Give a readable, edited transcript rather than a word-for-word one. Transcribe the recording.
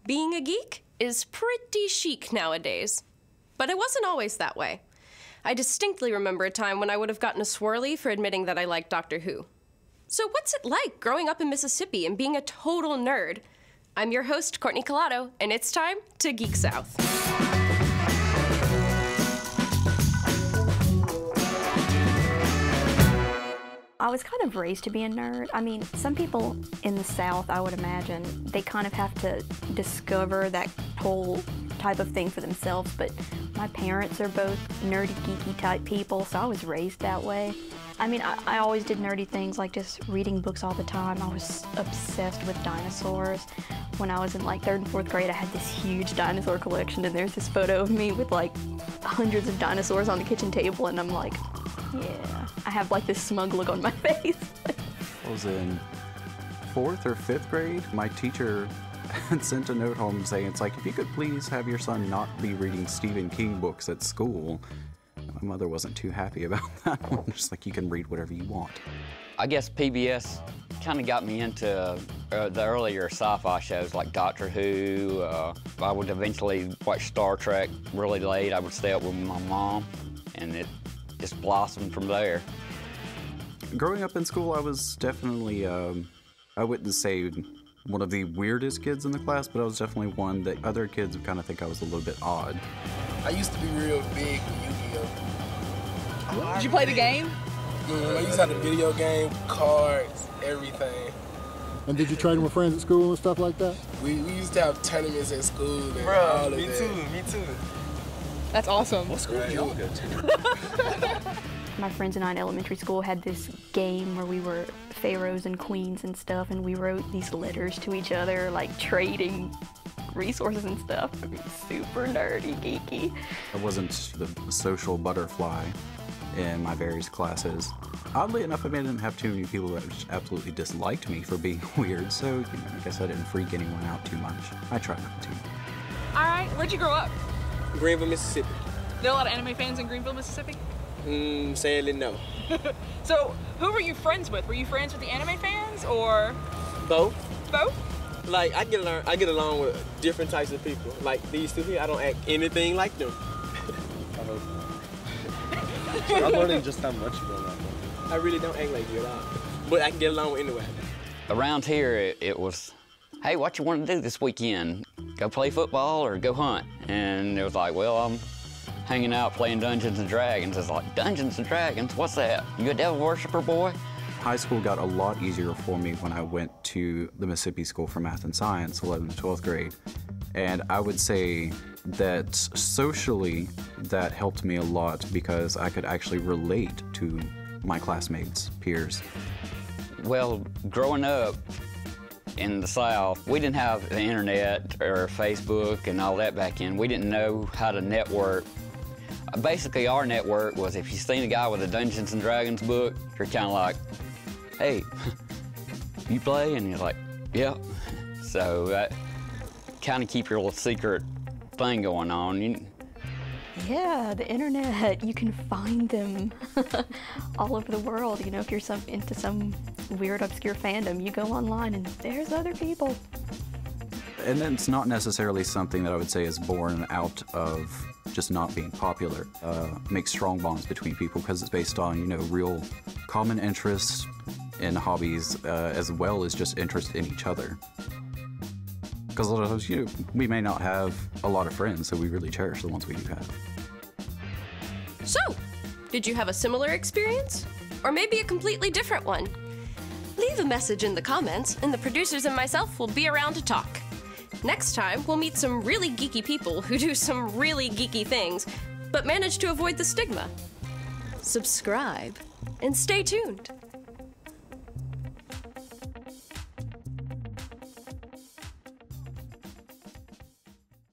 Being a geek is pretty chic nowadays. But it wasn't always that way. I distinctly remember a time when I would have gotten a swirly for admitting that I liked Doctor Who. So what's it like growing up in Mississippi and being a total nerd? I'm your host, Courtney Calato, and it's time to Geek South. I was kind of raised to be a nerd. I mean, some people in the South, I would imagine, they kind of have to discover that whole type of thing for themselves, but my parents are both nerdy, geeky type people, so I was raised that way. I mean, I always did nerdy things like just reading books all the time. I was obsessed with dinosaurs. When I was in like 3rd and 4th grade, I had this huge dinosaur collection, and there's this photo of me with like hundreds of dinosaurs on the kitchen table, and I'm like, yeah. I have like this smug look on my face. I was in 4th or 5th grade. My teacher had sent a note home saying, it's like, if you could please have your son not be reading Stephen King books at school. My mother wasn't too happy about that one. Just like, you can read whatever you want. I guess PBS kind of got me into the earlier sci-fi shows like Doctor Who. I would eventually watch Star Trek really late. I would stay up with my mom, and it just blossomed from there. Growing up in school, I was definitely, I wouldn't say one of the weirdest kids in the class, but I was definitely one that other kids would kind of think I was a little bit odd. I used to be real big with Yu-Gi-Oh! Did you play the game? I used to have the video game, cards, everything. And did you train with friends at school and stuff like that? We used to have tournaments at school and all of that. Me too. That's awesome. What school did y'all go to? My friends and I in elementary school had this game where we were pharaohs and queens and stuff, and we wrote these letters to each other, like trading resources and stuff. Super nerdy, geeky. I wasn't the social butterfly in my various classes. Oddly enough, I didn't have too many people that just absolutely disliked me for being weird, so I guess I didn't freak anyone out too much. I tried not to. All right, where'd you grow up? Greenville, Mississippi. There are a lot of anime fans in Greenville, Mississippi? Sadly, no. So, who were you friends with? Were you friends with the anime fans, or? Both. Both? Like, I get along with different types of people. Like, these two here, I don't act anything like them. I'm learning just how much you don't like them. I really don't act like you at all. But I can get along with anyone. Around here, it was, hey, what you want to do this weekend? Go play football or go hunt? And it was like, well, I'm hanging out playing Dungeons and Dragons. It's like, Dungeons and Dragons? What's that? You a devil worshiper, boy? High school got a lot easier for me when I went to the Mississippi School for Math and Science, 11th and 12th grade. And I would say that socially, that helped me a lot because I could actually relate to my classmates, peers. Well, growing up in the South, we didn't have the internet or Facebook and all that back then. We didn't know how to network. Basically, our network was if you seen a guy with a Dungeons and Dragons book, you're kind of like, hey, you play? And you're like, yeah. So that kind of keep your little secret thing going on. Yeah, the internet, you can find them all over the world. You know, if you're into some weird, obscure fandom, you go online and there's other people. And then it's not necessarily something that I would say is born out of just not being popular. Makes strong bonds between people because it's based on, real common interests and hobbies as well as just interest in each other. Because a lot of times, we may not have a lot of friends, so we really cherish the ones we do have. So, did you have a similar experience? Or maybe a completely different one? Leave a message in the comments, and the producers and myself will be around to talk. Next time, we'll meet some really geeky people who do some really geeky things, but manage to avoid the stigma. Subscribe, and stay tuned.